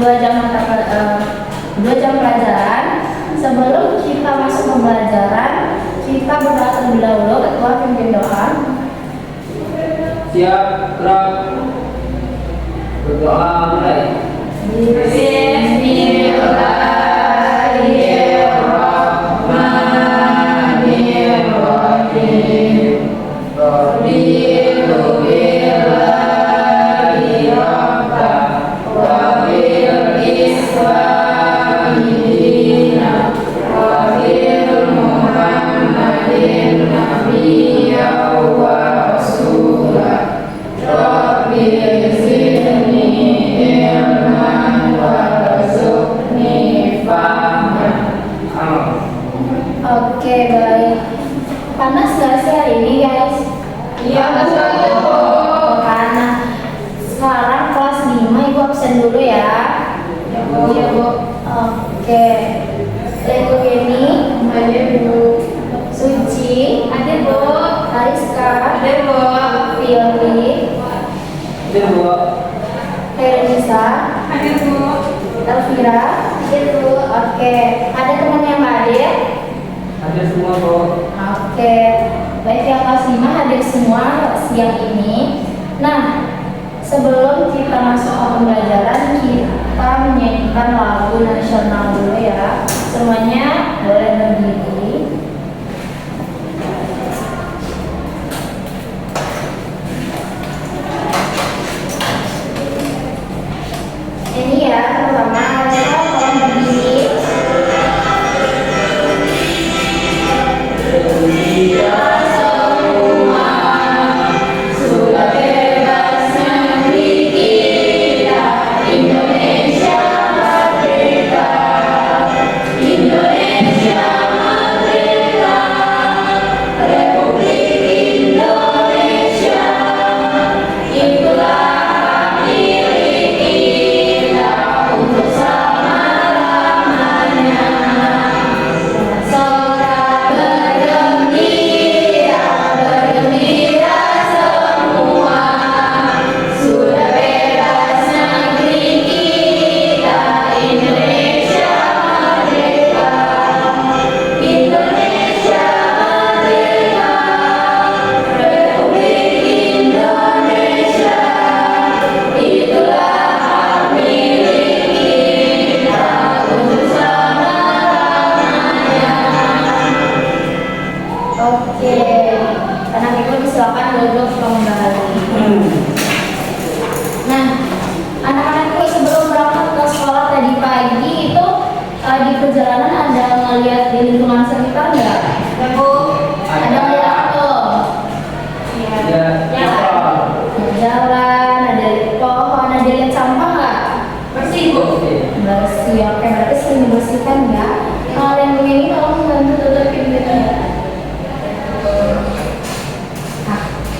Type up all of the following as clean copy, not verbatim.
2 jam pelajaran. Sebelum kita masuk pembelajaran, kita berdoa terlebih dahulu. Ketua pimpin doa. Siap, gerak. Berdoa mulai. Bismillahirrahmanirrahim. Raditu billahi rabba wa bil islami dinan wa bil muhammadin nabiyyan wa rasulah. Rabbi zidni ilman warzuqni fahman. Oke, baik. Panas nggak sih hari ini, guys? Iya, Panas. Sekarang kelas 5 Ibu absen dulu ya. Iya, Bu. Oke. Ibu ini, Ada, Bu. Suci, Ada, Bu. Ariska, Ada, Bu. Firly, Ada, Bu. Herenisa, Ada, Bu. Elvira. Oke. Ada teman yang nggak hadir? Ada semua, Bu. Oke. Baik, yang kelas 5 hadir semua siang ini. Nah, sebelum kita masuk ke pembelajaran, kita menyanyikan lagu nasional dulu ya. Semuanya boleh berdiri. Ini ya, pertama tolong berdiri. Oke, anak ibu silakan duduk kembali. Nah, anak-anakku sebelum berangkat ke sekolah tadi pagi itu di perjalanan ada ngeliat di lingkungan sekitar nggak? Ya, Bu. Ada ngeliat tuh? Iya. Ya. Ada jalan, ada pohon, ada lihat sampah nggak? Bersih, Bu. Oke. Bersih, oke, berarti sering dibersihkan ya. Kalau yang begini tolong bantu tutup pintunya.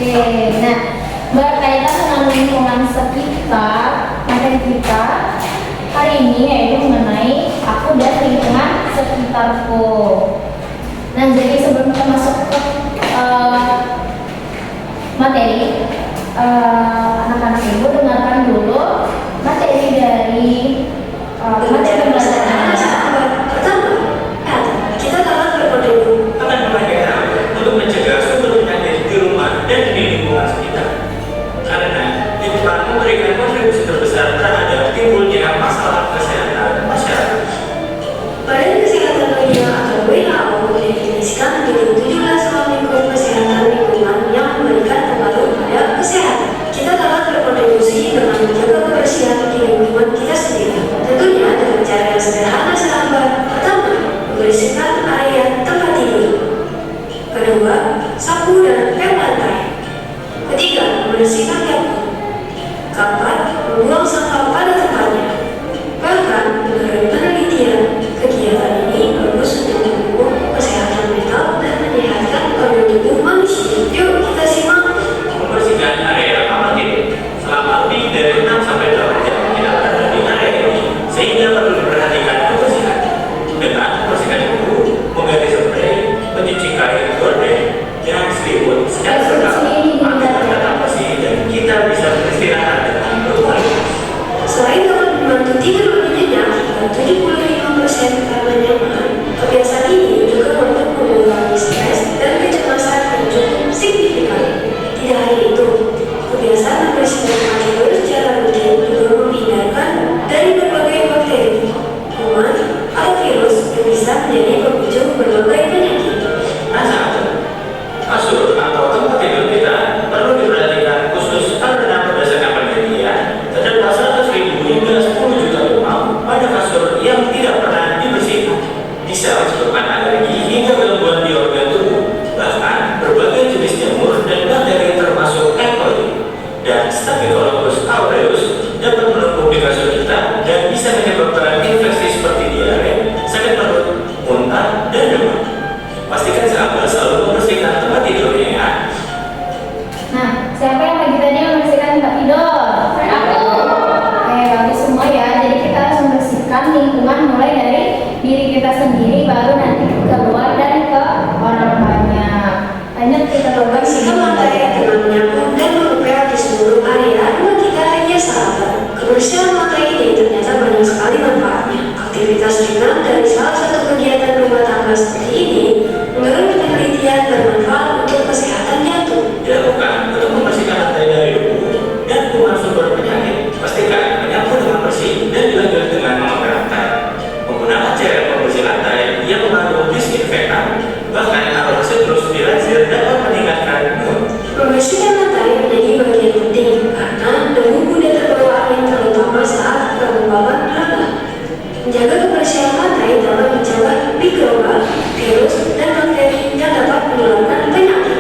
Oke, nah berkaitan dengan lingkungan sekitar, materi kita hari ini yaitu mengenai aku dan lingkungan sekitarku. Nah, jadi sebelum kita masuk ke materi, anak-anak ibu dengarkan dulu materi dari materi pembelajaran. Kita dapat berkontribusi akan pelajaran untuk mencegah sumber penyakit di rumah dan di lingkungan sekitar. Karena lingkungan memberikan kontribusi terbesar terhadap timbulnya masalah kesehatan masyarakat. Badan Kesehatan Dunia atau WHO mendefinisikan menjadi 17 skala lingkup kesehatan lingkungan yang memberikan pengaruh pada kesehatan. Kita dapat berkontribusi dengan menjaga kebersihan di lingkungan kita sendiri. Tentunya dengan bisa menyebabkan infeksi seperti diare, sakit perut, muntah, dan demam. Pastikan sahabat selalu membersihkan tempat tidurnya ya. Nah, siapa yang pagi tadi membersihkan tempat tidur? Aku. Oke, bagus semua ya. Jadi kita harus membersihkan lingkungan mulai dari diri kita sendiri, baru nanti keluar dan ke orang banyak. Lanjut kita coba Membersihkan lantai dengan menyapu dan mengepel di seluruh area rumah kita ya sahabat. Kebersihan lantai ini ternyata banyak sekali manfaatnya. Aktivitas ringan dari salah satu kegiatan rumah tangga seperti ini menurut penelitian bermanfaat untuk kesehatan jantung. Dilakukan untuk membersihkan lantai dari debu dan kuman sumber penyakit. Pastikan menyapu dengan bersih dan dilanjut dengan mengepel lantai. Menggunakan cairan pembersih lantai yang mengandung disinfektan, bahkan aroma sitrus dilansir dapat meningkatkan mood. Membersihkan lantai menjadi bagian penting karena debu mudah terbawa angin terutama saat kelembaban rendah. Menjaga kebersihan lantai dapat mencegah mikroba, virus, dan bakteri yang dapat menularkan penyakit.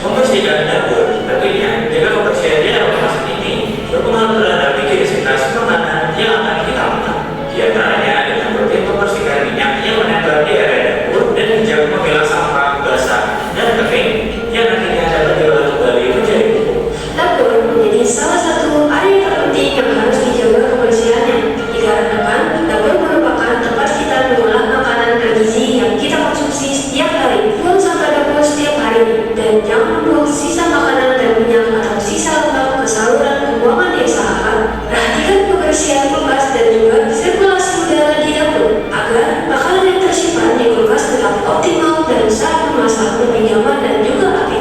Membersihkan dapur, tentunya jaga kebersihan di dalam kemasan ini berpengaruh terhadap intensitas makanan yang akan kita makan. Di antaranya dengan rutin membersihkan minyak yang menempel di area dapur dan bijak memilah sampah basah dan kering yang nantinya dapat diolah kembali menjadi pupuk. Dapur menjadi salah satu area terpenting yang harus dijaga kebersihannya. Dikarenakan dapur merupakan tempat kita mengolah makanan bergizi yang kita konsumsi setiap hari. Buang sampah dapur setiap hari dan jangan membuang sisa makanan dan minyak atau sisa lembab ke saluran pembuangan ya sahabat. Perhatikan kebersihan kulkas dan juga sirkulasi udara di dapur agar makanan yang tersimpan di kulkas tetap optimal dan saat memasak lebih nyaman dan juga rapi.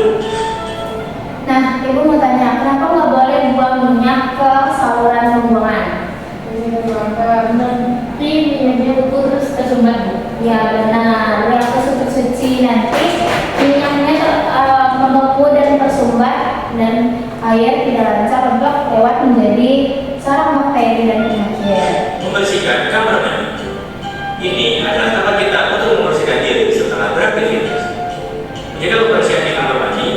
Nah, ibu mau tanya, kenapa nggak boleh buang minyak ke saluran pembuangan? Nanti minyaknya terus tersumbat, Bu. Ya benar, yang kesuci nanti minyaknya membeku dan tersumbat dan air tidak lancar untuk lewat menjadi sarang bakteri dan penyakit. Membersihkan kamar mandi. Ini adalah tempat kita untuk membersihkan diri setelah beraktivitas. Jika kebersihan di kamar mandi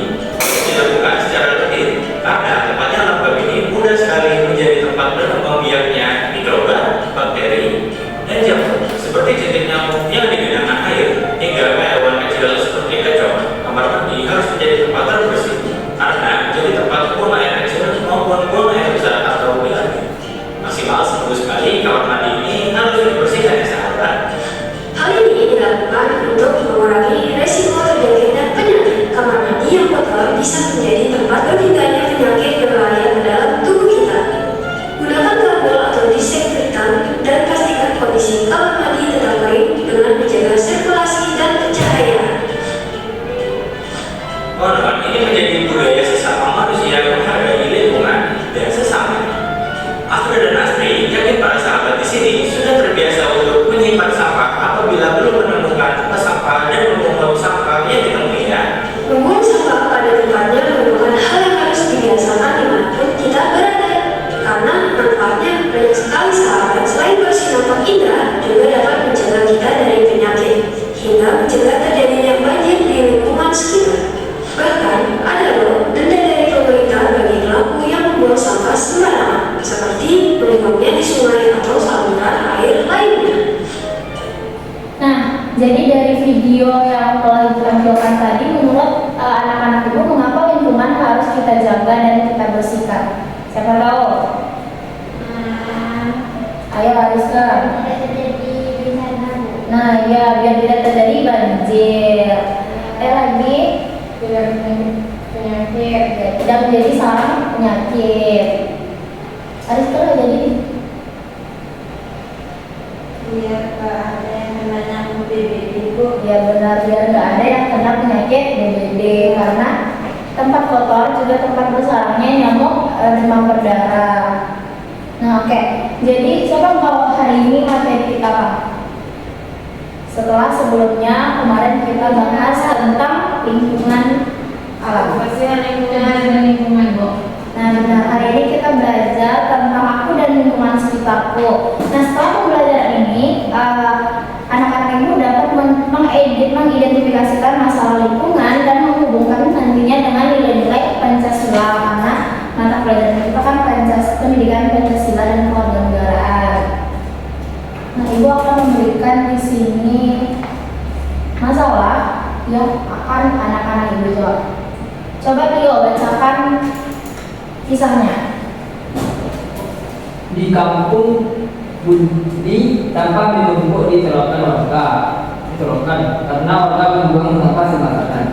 dilakukan secara rutin, karena tempatnya lembab ini mudah sekali menjadi tempat berkembang biaknya mikroba, bakteri, dan jamur seperti jentik nyamuk yang di genangan air hingga hewan kecil seperti kecoak. Kamar mandi harus menjadi tempat terbersih karena menjadi tempat buang air kecil maupun buang air besar atau bilik. Maksimal seminggu sekali kamar mandi ini harus dibersihkan ya sahabat. Hal ini dilakukan untuk mengurangi resiko terjadinya penyakit. Kamar mandi yang kotor bisa menjadi tempat berpindahnya penyakit berbahaya ke dalam tubuh kita. Gunakan kabel atau disinfektan dan pastikan kondisi kamar mandi tetap kering dengan menjaga sirkulasi dan pencahayaan. Mohon ini menjadi budaya sesama manusia yang menghargai lingkungan dan sesama. Astra dan Astri yakin para sahabat di sini sudah terbiasa untuk menyimpan sampah apabila belum menemukan tempat sampah dan memungut sampah yang ditemui ya. Membuang sampah pada tempatnya merupakan hal yang harus dibiasakan dimanapun kita berada. Karena manfaatnya banyak sekali sahabat. Selain bersinar indah, juga dapat mencegah kita dari penyakit hingga mencegah terjadinya banjir di lingkungan sekitar. Bahkan ada loh denda dari pemerintah bagi pelaku yang membuang sampah sembarangan, seperti membuangnya di sungai atau saluran air lainnya. Nah, jadi dari video yang telah ditampilkan tadi, menurut anak-anak ibu, mengapa lingkungan harus kita jaga dan kita bersihkan? Siapa tahu? Ayo Ariska. Nah, ya biar tidak terjadi banjir. Lagi Penyakit. tidak menjadi sarang penyakit. Ariska lah jadi. Biar nggak ada yang kena nyamuk DBD, Bu. Ya benar, biar nggak ada yang kena penyakit DBD karena tempat kotor juga tempat bersarangnya nyamuk demam berdarah. Nah oke, jadi siapa mau hari ini materi kita apa? Setelah sebelumnya kemarin kita bahas tentang lingkungan alam. Kebersihan lingkungan dan lingkungan, Bu. Nah benar, hari ini kita belajar tentang aku dan lingkungan sekitarku. Nah setelah pembelajaran ini, anak-anak ibu dapat mengidentifikasikan masalah lingkungan dan menghubungkan nantinya dengan nilai-nilai Pancasila, karena mata pelajaran kita kan pendidikan Pancasila dan kewarganegaraan. menyebabkan di sini masalah yang akan anak-anak ibu jawab. Coba Tio bacakan kisahnya. Di kampung Budi tanpa menumpuk ditolakkan warga, karena warga membuang sampah sembarangan.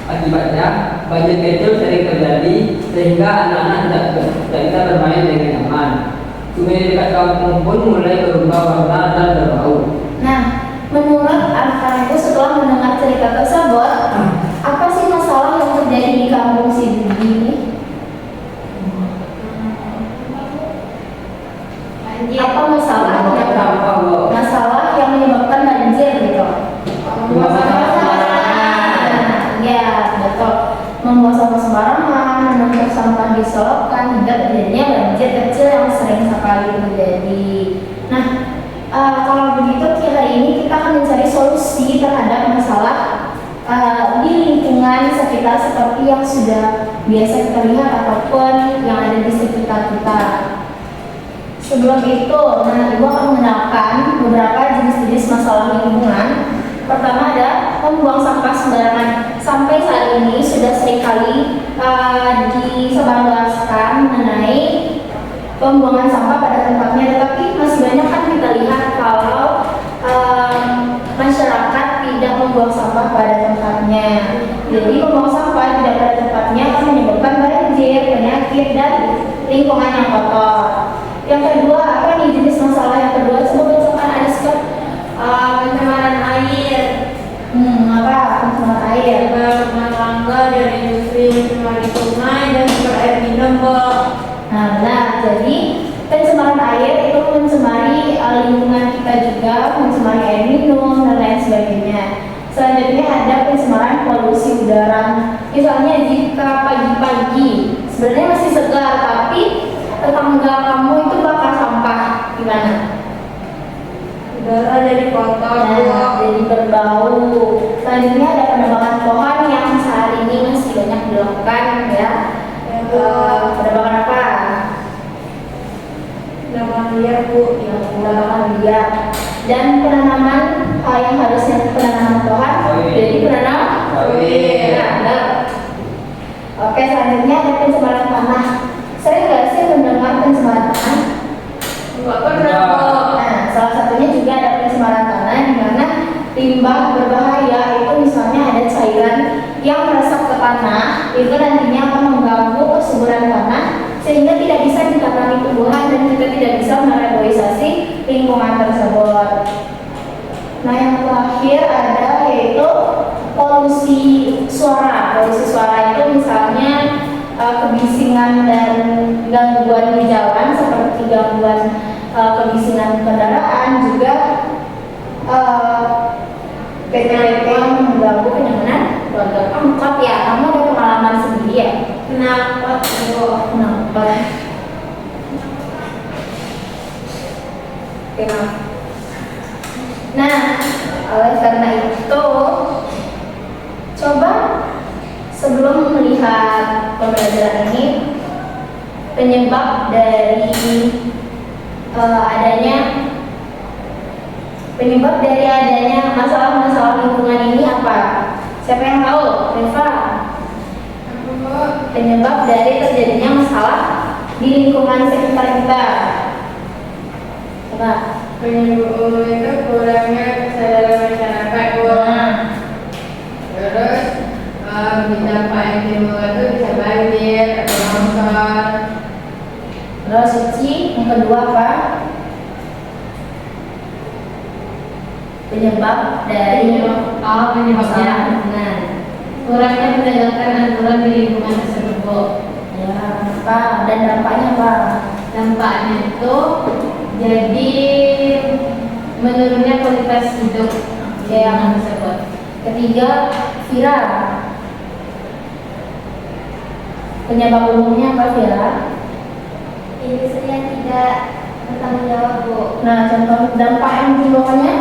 Akibatnya banjir kecil sering terjadi sehingga anak-anak tidak bisa bermain dengan nyaman. Sungai dekat kampung pun mulai berubah warna dan berbau. Nah, menurut anak-anakku setelah mendengar cerita tersebut, apa sih masalah yang terjadi di kampung si Budi ini? Apa masalah yang menyebabkan banjir gitu? Ya, betul. Membuang sampah sembarangan, menumpuk sampah di selokan, hingga terjadinya banjir kecil yang sering sekali terjadi. Nah, kalau begitu hari ini kita akan mencari solusi terhadap masalah di lingkungan sekitar seperti yang sudah biasa kita lihat ataupun yang ada di sekitar kita. Sebelum itu, Ibu akan mengenalkan beberapa jenis-jenis masalah lingkungan. Pertama ada membuang sampah sembarangan. Sampai saat ini sudah seringkali disebarluaskan mengenai pembuangan sampah pada tempatnya, tetapi masih banyak kan kita lihat kalau masyarakat tidak membuang sampah pada tempatnya. Jadi membuang sampah tidak pada tempatnya akan menyebabkan banjir, penyakit, dan lingkungan yang kotor. Yang kedua, apa nih jenis masalah yang kedua? Coba bacakan, ada skor. Pencemaran air. Apa pencemaran air? Melanggar dari industri pencemaran sungai dan sumber air minum, Bu. Nah, jadi pencemaran air itu mencemari lingkungan kita juga, mencemari air minum dan lain sebagainya. Selanjutnya ada pencemaran polusi udara. Misalnya jika pagi-pagi sebenarnya masih segar, tapi tetangga kamu itu bakar sampah, gimana? Udara jadi kotor, Nah, jadi berbau. Selanjutnya ada penebangan pohon yang saat ini masih banyak dilakukan, ya. Penebangan apa? Penebangan liar, Bu. Yang penebangan liar. Dan penanaman yang harusnya penanaman pohon, jadi penanaman Sawit. Oke, selanjutnya ada pencemaran tanah. Sering nggak sih mendengar pencemaran tanah? Enggak pernah, Bu. Nah, salah satunya juga ada pencemaran tanah di mana limbah berbahaya itu misalnya ada cairan yang meresap ke tanah, itu nantinya akan mengganggu kesuburan tanah sehingga tidak bisa ditanami tumbuhan dan kita tidak bisa mereboisasi lingkungan tersebut. Nah, yang terakhir ada yaitu polusi suara. Polusi suara itu misalnya kebisingan dan gangguan di jalan seperti gangguan kebisingan kendaraan, juga PT-PT yang mengganggu kenyamanan warga. Angkot ya, kamu ada pengalaman sendiri ya? Kenapa, Bu? Kenapa? Nah, oleh karena itu, coba sebelum melihat pembelajaran ini, penyebab dari adanya masalah-masalah lingkungan ini apa? Siapa yang tahu? Reva? Penyebab dari terjadinya masalah di lingkungan sekitar kita. Coba. Penyebab itu kurangnya kesadaran masyarakat, Bu. Terus dampak yang timbul itu bisa banjir atau longsor. Terus Suci, yang kedua apa? Penyebab dari Penyebabnya lingkungan. kurangnya penegakan aturan di lingkungan tersebut, Bu. Ya, apa? Dan dampaknya apa? Dampaknya itu jadi menurunnya kualitas hidup di lingkungan tersebut. Ketiga, Vira. Penyebab umumnya apa, Vira? Industri yang tidak bertanggung jawab, Bu. Nah, contoh dampak yang ditimbulkannya?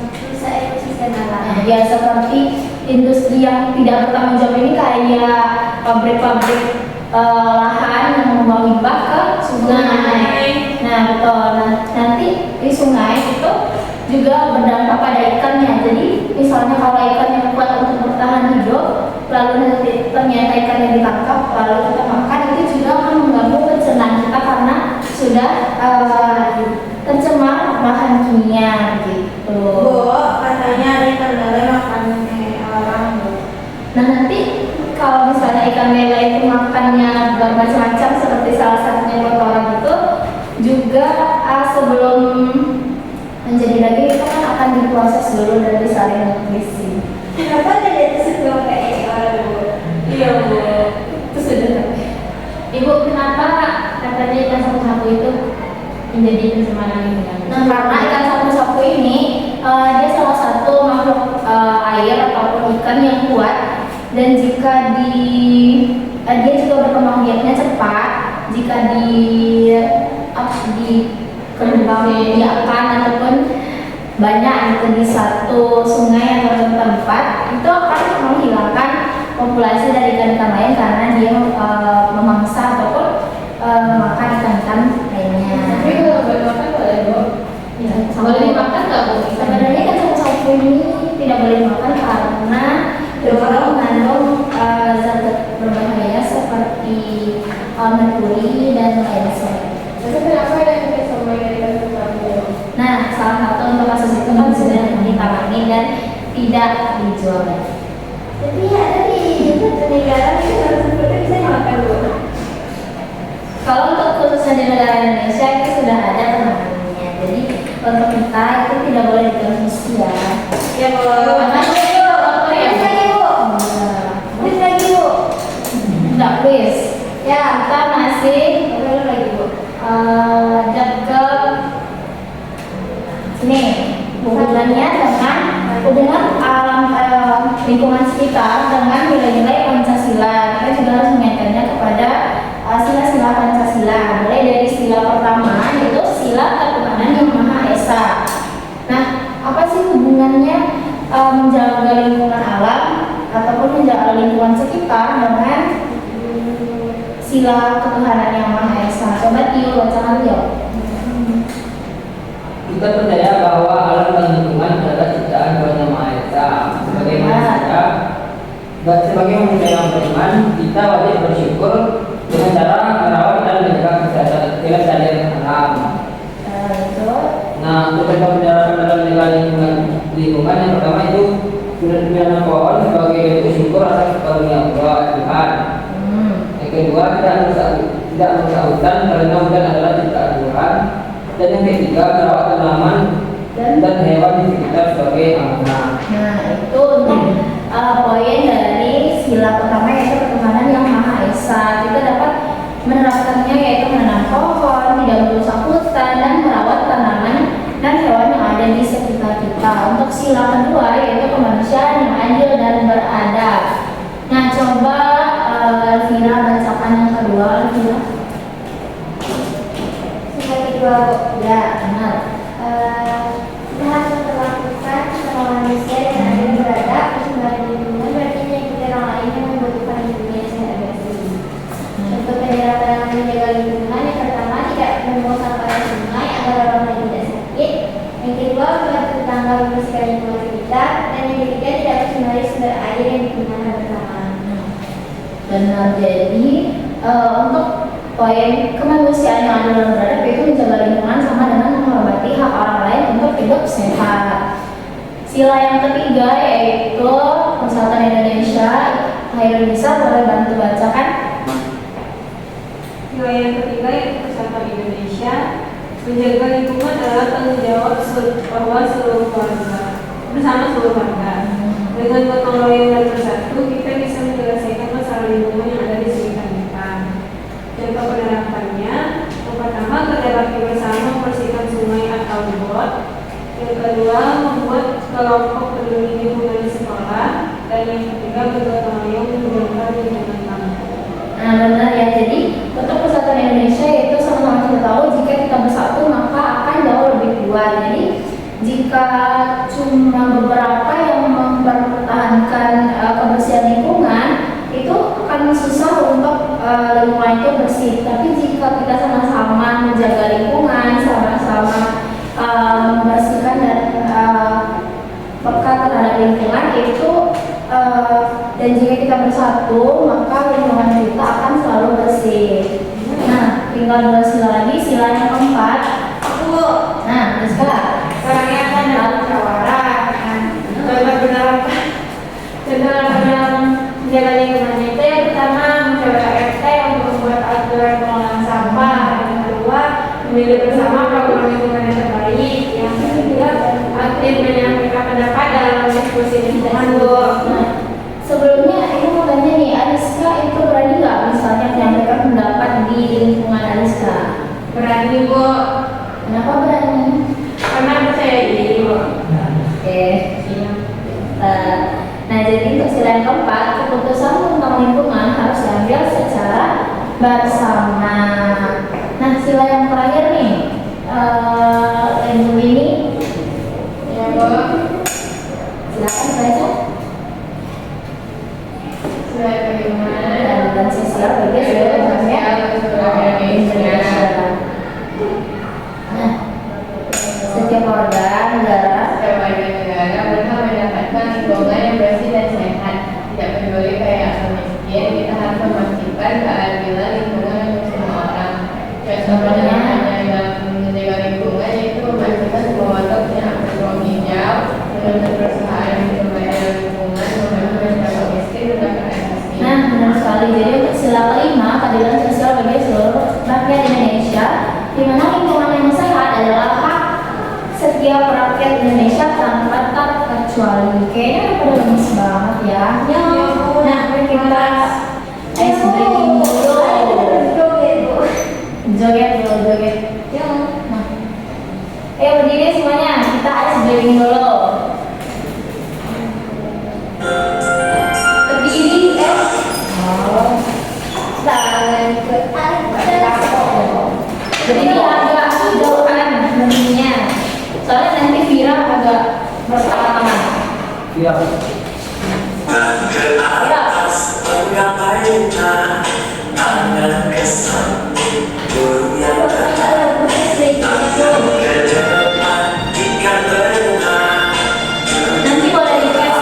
Rusak ekosistem alam. Nah, ya seperti industri yang tidak bertanggung jawab ini kayak pabrik-pabrik lahan yang membuang limbah ke sungai. Nah, betul. Nah, nanti di sungai itu juga berdampak pada ikannya. Jadi misalnya kalau ikannya kuat untuk bertahan hidup, lalu nanti ternyata ikannya ditangkap, lalu kita makan, itu juga akan mengganggu pencernaan kita karena sudah tercemar bahan kimia gitu. Bu, katanya ada kendala makan orang. Nah nanti kalau misalnya ikan lele itu makannya bermacam-macam seperti salah satunya kotoran itu juga sebelum menjadi daging itu kan akan diproses dulu dan disaring nutrisi. Kenapa tidak sebelum kayak orang, Bu? Iya Bu, itu sudah. Ibu kenapa katanya ikan sapu-sapu itu menjadi pencemaran lingkungan? Nah karena ikan sapu-sapu ini dia salah satu makhluk air ataupun ikan yang kuat, dan jika dia juga berkembang biaknya cepat. Jika dikembangbiakan ataupun banyak gitu di satu sungai atau tempat, itu akan menghilangkan populasi dari ikan-ikan lain karena dia memangsa ataupun makan ikan-ikan lainnya. Tapi kalau boleh makan boleh, Bu? Ya, Boleh dimakan nggak, Bu? sebenarnya ikan sapu-sapu ini tidak boleh dimakan karena mengandung zat berbahaya seperti merkuri dan lain-lain. Tapi kenapa ada yang bisa dari sapu-sapu? Nah, salah satu untuk kasus itu kan sudah ditangani dan tidak dijual lagi. Tapi ada di satu negara itu sapu-sapu itu bisa dimakan, Bu? Kalau untuk khususnya di negara Indonesia itu sudah ada penanganannya. Jadi untuk kita itu tidak boleh dikonsumsi ya. Ya, Bu. Makanya itu apa ya? Please lagi, Bu. Please lagi, Bu. Enggak, please. Ya, Kita masih boleh lagi, Bu. dekat sini hubungannya dengan alam lingkungan sekitar dengan nilai-nilai Pancasila. Kita juga harus mengaitkannya kepada sila-sila Pancasila. Mulai dari sila pertama yaitu sila ketuhanan yang Maha Esa. Nah, apa sih hubungannya menjaga lingkungan alam ataupun menjaga lingkungan sekitar dengan sila ketuhanan yang Maha Esa? Coba Tio bacakan Tio. Kita percaya bahwa alam dan lingkungan adalah ciptaan Tuhan Yang Maha Esa. Sebagai manusia, sebagai manusia yang beriman, kita wajib bersyukur dengan cara merawat dan menjaga kelestarian alam. Itu Nah, untuk contoh penjarakan dalam lingkungan yang pertama itu sudah menanam pohon sebagai bentuk syukur atas karunia Allah Tuhan. Yang kedua, tidak merusak hutan karena hutan adalah ciptaan Tuhan. Dan yang ketiga, merawat tanaman dan hewan di sekitar sebagai amanah. Nah, itu untuk poin dari sila pertama yaitu ketuhanan yang Maha Esa. Kita dapat menerapkannya yaitu menanam pohon, tidak merusak hutan, dan merawat tanaman dan hewan yang ada di sekitar kita. Untuk sila kedua yaitu kemanusiaan yang adil dan beradab. Nah, coba Elvira bacakan yang kedua, Elvira. Sila kedua, Bu. Ya, benar. Kita harus memperlakukan sama manusia dengan adil beradab, kembali lingkungan, berarti menyakiti orang lain yang membutuhkan lingkungan yang sehat bersih. Untuk penjelasan menjaga lingkungan, yang pertama tidak membuang sampah di sungai agar orang lain tidak sakit. Yang kedua, membantu tetangga membersihkan lingkungan sekitar. Dan yang ketiga, tidak mencemari sumber air yang digunakan bersama. Benar, jadi untuk poin kemanusiaan yang adil dan beradab itu menjaga lingkungan sama dengan menghormati hak orang lain untuk hidup sehat. Sila yang ketiga yaitu Persatuan Indonesia. Hairul bisa boleh bantu bacakan? Sila yang ketiga yaitu Persatuan Indonesia. Menjaga lingkungan adalah tanggung jawab bahwa seluruh warga bersama seluruh warga. Dengan gotong royong dan bersatu, kita bisa menyelesaikan masalah lingkungan yang ada di sekitar kita. Contoh penerapannya, yang pertama, kerja bakti bersama membersihkan sungai atau got. Yang kedua, membuat kelompok peduli lingkungan di sekolah. Dan yang ketiga, bergotong royong menjaga lingkungan kampung. Nah, benar ya. Jadi untuk Persatuan Indonesia itu sama-sama kita tahu jika kita bersatu maka akan jauh lebih kuat. Jadi jika cuma beberapa yang mempertahankan kebersihan lingkungan, itu akan susah untuk lingkungan itu bersih. Tapi jika kita sama-sama menjaga lingkungan, sama-sama bersama program lingkungan yang terbaik. Yang ketiga, aktif menyampaikan pendapat dalam diskusi lingkungan, Bu. Nah, sebelumnya aku mau tanya nih, Ariska itu berani nggak misalnya menyampaikan pendapat di lingkungan Ariska? Berani, Bu. Kenapa berani? Karena percaya diri, Bu. Oke. Nah, jadi untuk sila yang keempat, keputusan tentang lingkungan harus diambil secara bersama. Nah, sila yang terakhir nih, ini Ya, Bu. silakan baca. Sudah bagaimana? Dan sosial bagi seluruh rakyat Indonesia. Nah, setiap warga negara Setiap warga negara berhak mendapatkan lingkungan yang bersih dan sehat. Tidak peduli kaya atau miskin, kita harus memastikan keadilan lingkungan untuk semua orang. Contohnya yang menjaga lingkungan yaitu memastikan semua warga punya akses ruang hijau, dengan perusahaan yang berbayar lingkungan, membantu masyarakat miskin mendapatkan air bersih. Nah, benar sekali. Jadi untuk sila kelima, keadilan sosial bagi seluruh rakyat Indonesia, di mana lingkungan yang sehat adalah hak setiap rakyat Indonesia tanpa terkecuali. Kayaknya udah lemes banget ya. Nah, kita ice breaking dulu. Joget dulu, joget. Nah, berdiri semuanya. Kita ice breaking dulu. Berdiri, Tangan ke atas. Jadi ini agak jauhan berdirinya. Soalnya nanti Vira agak bertangan. Iya. Ke atas menggapai tangan ke samping burung yang terbang tangan ke depan ikan berenang Nanti boleh di-press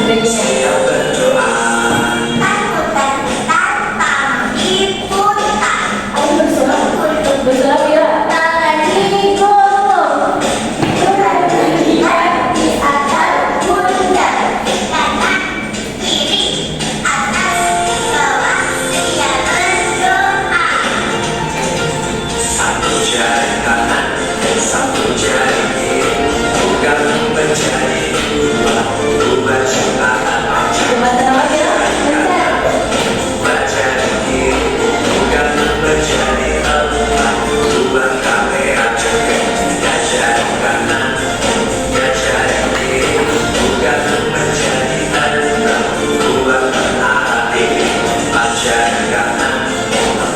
bridge-nya. siap berdoa Ayo bersuara Vira. satu jari kanan satu jari kiri bukan menjadi dua jembatan Coba tenang Vira. baca di kiri bukan menjadi empat dua kamera cekek gajah di kanan gajah di kiri bukan menjadi enam dua menara tinggi baca di kanan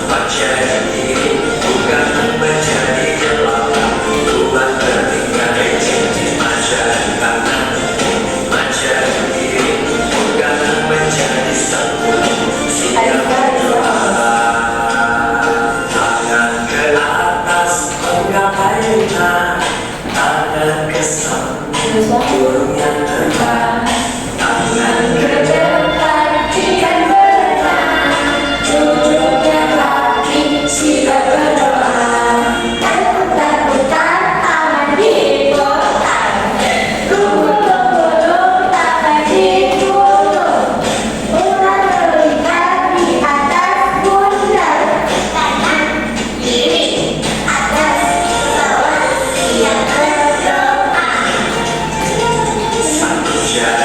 baca di kiri bukan menjadi delapan dua ketika tinggi baca di kanan baca di kiri bukan menjadi sepuluh siap berdoa tangan ke atas menggapai tangan ke samping burung yang terbang tangan ke depan ikan berenang duduknya rapi siap berdoa putar-putar tangan diputar rumput-rumput tangan digulung ular terlihat di atas bundar kanan kiri atas bawah siap berdoa satu jari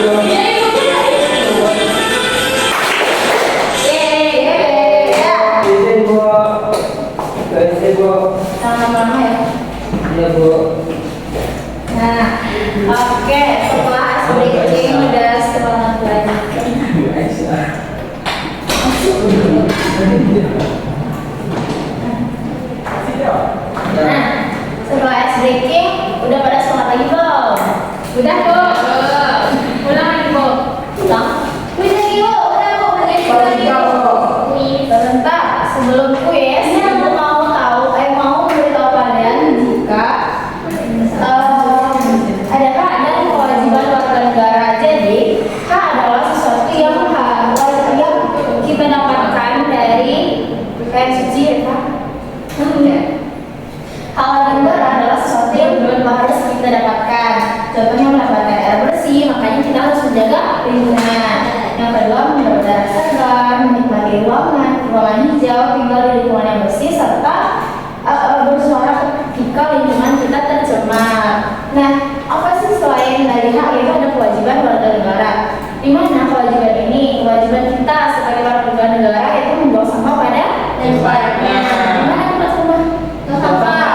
Yeay, ya. Izin Bu. Izin Bu. Lama-lama ya. Iya Bu. Nah, oke, setelah breaking udah semangat belajar. Nah, setelah ice breaking udah pada semangat lagi belum? Udah Bu. Ulang lagi Bu. Ulang. Kuis lagi Bu. Udah Bu. Sebentar, sebelum kuis, aku mau memberitahu kalian jika adakah ada kewajiban warga negara. Jadi, hak adalah sesuatu yang kita dapatkan dari kayak suci ya Kak? Hak warga negara adalah sesuatu yang belum harus kita dapatkan. Contohnya mendapatkan air bersih, makanya kita harus menjaga lingkungan. Yang kedua, berudara segar, menikmati ruangan hijau, tinggal di lingkungan yang bersih, serta bersuara ketika lingkungan kita tercemar. Nah, apa sih selain dari hak itu ada kewajiban warga negara? Di mana kewajiban ini? Kewajiban kita sebagai warga negara itu membuang sampah pada tempatnya. Di mana tempat sampah? Sampah.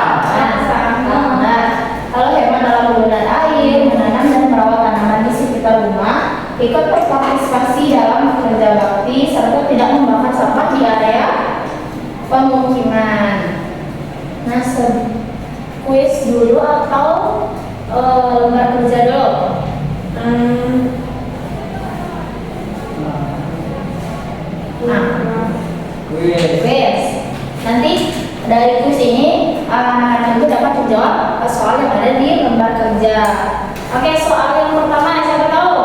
Nah, kalau hemat dalam penggunaan air, menanam dan merawat tanaman di sekitar rumah, ikut berpartisipasi dalam kerja bakti, serta tidak membakar sampah di area pemukiman. Nah, kuis dulu atau lembar kerja dulu? Nah, kuis. Nanti dari kuis ini anak-anak itu dapat menjawab soal yang ada di lembar kerja. Oke, soal yang pertama siapa tahu?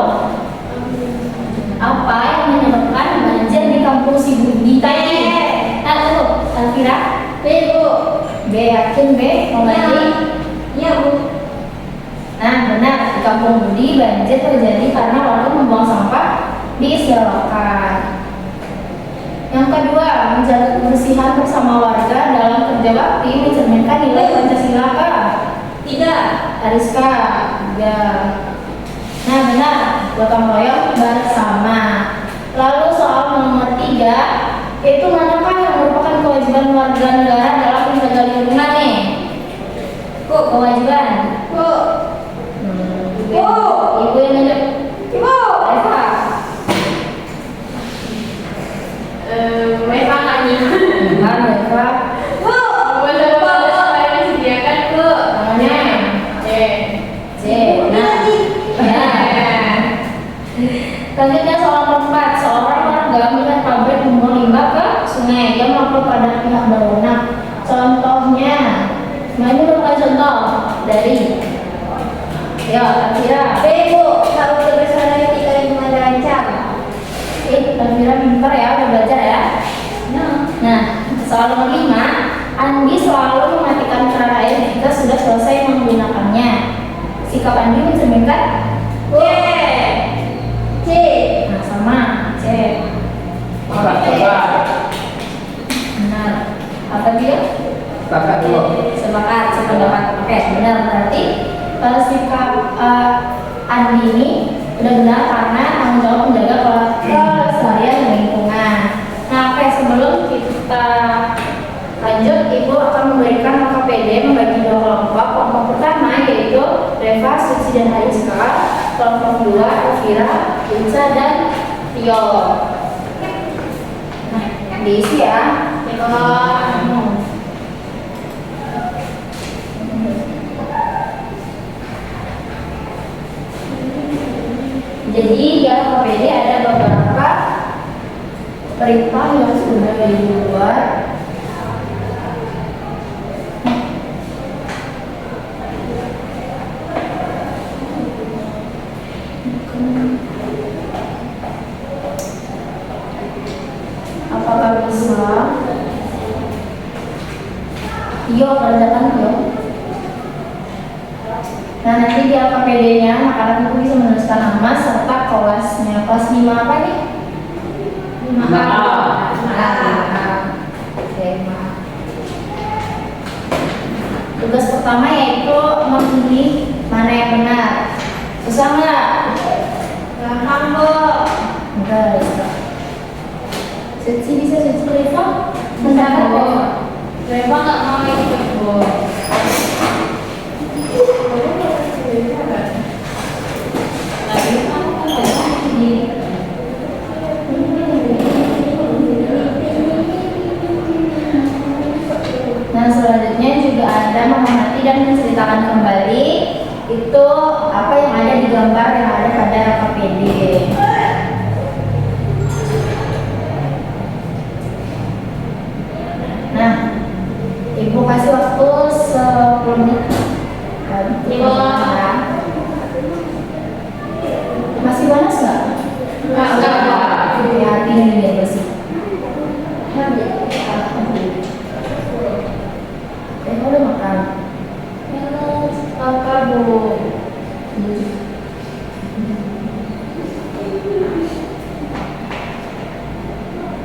Apa yang menyebabkan banjir di kampung Sibudi tadi? Nah, tunggu, Alvira. B Bu. B, yakin B? Mau ganti? Iya Bu. Nah, benar, di kampung Budi banjir terjadi karena warga membuang sampah di selokan. Yang kedua, menjaga kebersihan bersama warga dalam kerja bakti mencerminkan nilai Pancasila kah? Tidak. Ariska. Ya. Nah, benar, gotong royong bersama. Lalu soal nomor 3, itu manakah yang merupakan kewajiban warga negara dalam menjaga lingkungan nih? Bu, kewajiban. Bu. Ibu yang nunjuk. Ibu. Eva. Eva nggak nyimak. Benar, Eva. Bu. Apa yang disediakan Bu? Namanya C. Nah. Selanjutnya soal nomor 4, seorang warga melihat pabrik membuang limbah ke sungai. Dia melapor pada pihak berwenang. Contohnya, nah ini merupakan contoh dari Alvira. B Bu, tahu kebersihan ketika lingkungan terancam. Alvira pintar ya, udah belajar ya. Nah, soal nomor 5, Andi selalu mematikan keran air jika sudah selesai menggunakannya. Sikap Andi mencerminkan C. Nah, sama C. Benar. Apa dia? Sepakat Bu. Sepakat, sependapat. Oke, benar. Berarti sikap Andi ini benar-benar karena tanggung jawab menjaga kelestarian lingkungan. Nah, oke, sebelum kita lanjut, Ibu akan memberikan KPD membagi 2 kelompok. Kelompok pertama yaitu Reva, Suci, dan Ariska. Kelompok 2 Elvira, Insa, dan Tio. Nah, diisi ya. Jadi di KPD ada beberapa perintah yang sudah dibuat. Apakah bisa? Tio, kerjakan Tio. Nah, nanti di KPD-nya anak-anak itu bisa menuliskan nama serta kelasnya. Kelas 5 apa nih? 5A. Tugas pertama yaitu memilih mana yang benar. Susah nggak? Suci bisa Suci Reva? Bentar Bu. Reva. Reva nggak mau ikut Bu. Lagi kamu kan Reva sendiri. Nah selanjutnya juga ada mengamati dan menceritakan kembali itu apa yang ada di gambar yang ada pada KPD. Nah, Ibu kasih waktu 10 menit. Ibu. Masih panas nggak? Enggak. Hati-hati nih biar bersih. Udah makan. Apa Bu?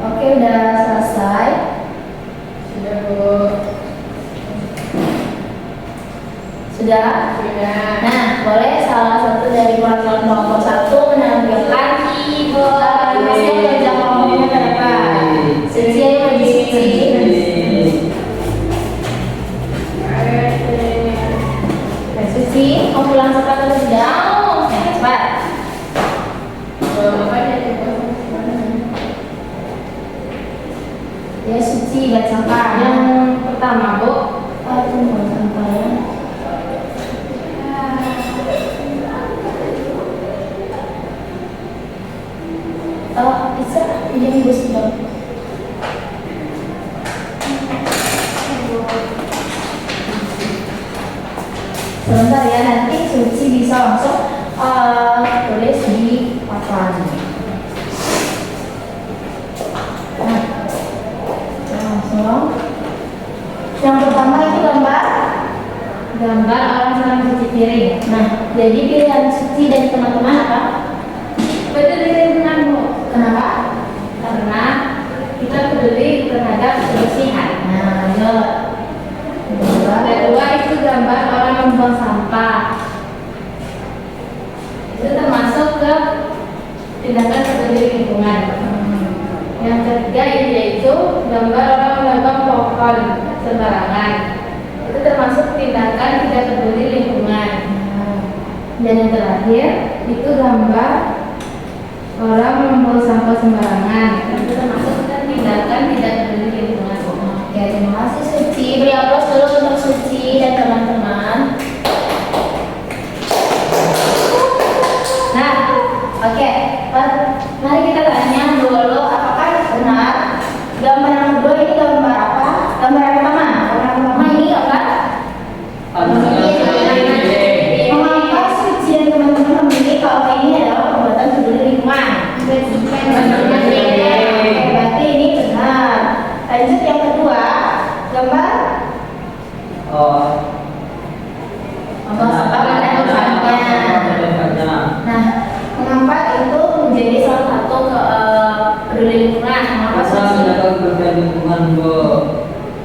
Oke, udah selesai. Sudah Bu. Sudah? Sudah. Nah, boleh salah satu dari perwakilan kelompok 1 menampilkan Ibu. Masih belajar kelompoknya ke depan. Suci ayo maju Suci. Suci, mau pulang cepat atau tidak? Ya, cepat. Ya Suci, bacakan. Yang pertama Bu. Tunggu sampai. Bisa pinjam Ibu sedang. Sebentar ya, nanti Suci bisa langsung tulis di papan. Nah, langsung. Yang pertama itu gambar orang sedang cuci piring. Nah, jadi pilihan Suci dan teman-teman apa? Betul dengan Bu. Kenapa? Karena kita peduli terhadap kebersihan. Nah, lanjut. Kedua itu gambar orang membuang sampah. Itu termasuk ke tindakan peduli lingkungan. Yang ketiga ini yaitu gambar orang menebang pohon sembarangan. Itu termasuk tindakan tidak peduli lingkungan. Dan yang terakhir Itu gambar orang membuang sampah sembarangan. Itu termasuk tindakan tidak peduli lingkungan. Oke, terima kasih Suci. Beri aplaus dulu untuk Suci dan teman-teman. Nah, oke. Mari kita tanya dulu apakah benar gambar yang kedua ini gambar apa? Gambar yang pertama. Gambar yang pertama ini gambar mengapa Suci dan teman-teman memilih kalau ini adalah perbuatan peduli lingkungan? Oke, berarti ini benar. Lanjut yang kedua, gambar membuang sampah pada tempatnya. Nah, mengapa itu menjadi salah satu peduli lingkungan? Mengapa Suci?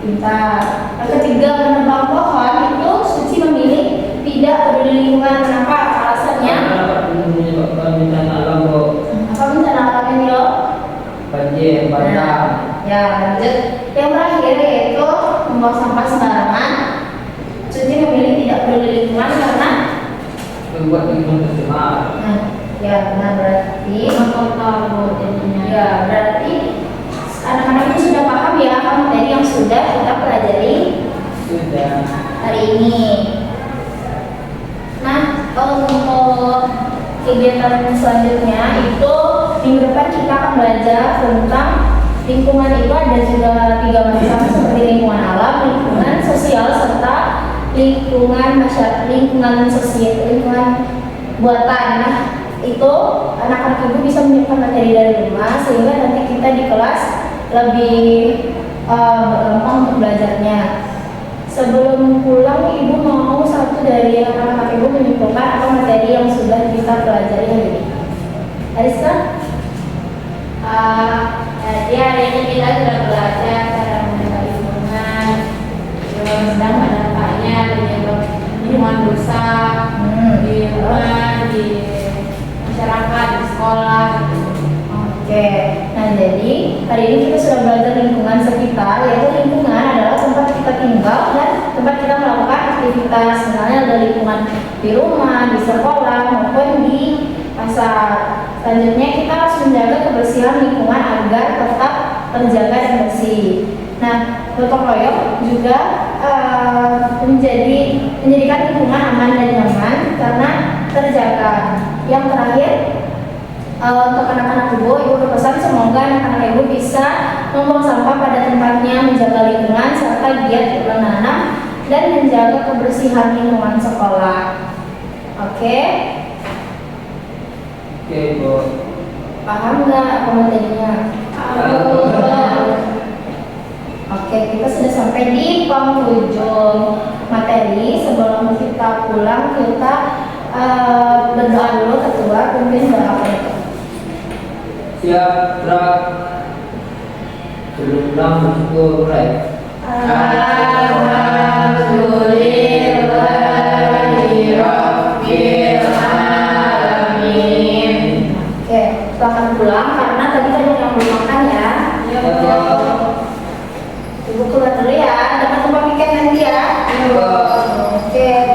Pintar. Yang ketiga, menebang pohon itu Suci memilih tidak peduli lingkungan. Kenapa? Alasannya? Apa bencana alam ini loh? Banjir, bandang. Ya, lanjut. Yang terakhir yaitu membuang sampah sembarangan. Suci memilih tidak peduli lingkungan karena Membuat lingkungan tercemar. nah, ya benar berarti Kotor jadinya. ya berarti anak-anak ini sudah paham ya materi yang sudah kita pelajari Sudah. hari ini. Nah, untuk kegiatan selanjutnya itu minggu depan kita akan belajar tentang lingkungan. Itu ada juga 3 macam seperti lingkungan alam, lingkungan sosial, serta lingkungan masyarakat, lingkungan sosial, lingkungan buatan. Nah, itu anak-anak ibu bisa menyiapkan materi dari rumah sehingga nanti kita di kelas lebih gampang untuk belajarnya. Sebelum pulang, ibu mau satu dari anak-anak ibu menyimpulkan apa materi yang sudah kita pelajari hari ini. Ariska? Jadi hari ini kita sudah belajar cara menjaga lingkungan, juga sedang dampaknya penyebab lingkungan rusak di rumah, di masyarakat, di sekolah. Oke. Nah, jadi hari ini kita sudah belajar lingkungan sekitar, yaitu lingkungan adalah tempat kita tinggal dan tempat kita melakukan aktivitas. Misalnya ada lingkungan di rumah, di sekolah, maupun di pasar. Selanjutnya kita harus menjaga kebersihan lingkungan agar tetap terjaga dan bersih. Nah, gotong royong juga menjadikan lingkungan aman dan nyaman karena terjaga. Yang terakhir, untuk anak-anak ibu berpesan semoga anak-anak ibu bisa membuang sampah pada tempatnya, menjaga lingkungan, serta giat menanam dan menjaga kebersihan lingkungan sekolah. Oke? Oke, Bu. Paham nggak apa materinya? Oke, kita sudah sampai di penghujung materi. Sebelum kita pulang, kita berdoa dulu. Ketua pimpin doa penutup. Siap, gerak. Sebelum pulang bersyukur mulai. Oke, kita akan pulang karena tadi banyak yang belum makan ya. Ibu keluar dulu ya, dapat tempat weekend nanti ya. Oke.